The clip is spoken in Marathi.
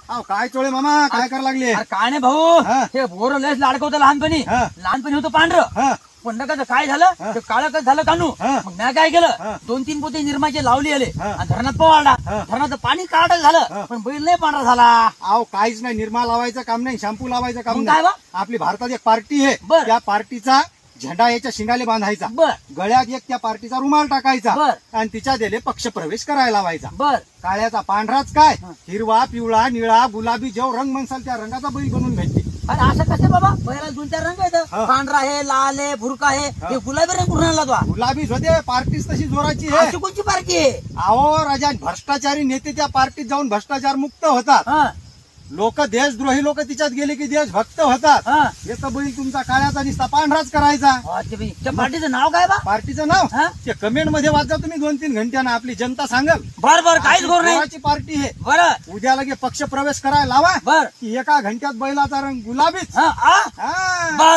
अहो काय चोळे मामा काय करायला लागले? अरे काय नाही भाऊ, हा. हे बोर लयच लाडकं होतं लहानपणी. हा. लहानपणी होतं पांढरं, हा पण नका काय झालं, ते काळं कसं झालं कानू. हा. मग मी काय केलं, हा. 2-3 पोते निर्माचे लावली आले हा. आणि धरणात पवाडला. हा. धरणाचं पाणी काढत झालं, हा. पण बैल नाही पांढरा झाला. अहो काहीच नाही, निरमा लावायचं काम नाही, शॅम्पू लावायचं काम मग काय नाही. बा? आपली भारतात एक पार्टी आहे, बर. त्या पार्टीचा झेंडा याच्या शिंगाले बांधायचा, बर गळ्यात एक त्या पार्टीचा रुमाल टाकायचा बर. आणि तिच्या दिले पक्ष प्रवेश करायला लावायचा. बर काळ्याचा पांढराच काय, हा. हिरवा पिवळा निळा गुलाबी जेव रंग म्हणसाल त्या रंगाचा बैल बनवून भेटते. अरे असं कसं बाबा, बैलाला 2-4 रंग आहेत. हा. पांढरा आहे, लाल आहे, भुरका आहे, हा. हे गुलाबी रंग कुठून आणला तो? गुलाबीच होते, पार्टीच तशी जोराची आहे. अशी कोणची पार्टी आहे? अहो राजा, भ्रष्टाचारी नेते त्या पार्टीत जाऊन भ्रष्टाचार मुक्त होतात. हा, लोक देशद्रोही लोक तिच्यात गेले की देशभक्त होतात. हा. हे तर बैल तुमचा काळ्याचा दिसता पांढराच करायचा. हा, ते बाई, त्या पार्टीचं नाव काय बा? पार्टीचं नाव हा? ते कमेंट मध्ये वाचा तुम्ही, 2-3 घंट्यानं आपली जनता सांगल. बर बर, काहीच गोर नाही. जोराची पार्टी आहे. बर उद्या लगे पक्ष प्रवेश करायला लावा बर की एका घंट्यात बैलाचा रंग गुलाबीच. हा, हा. बर.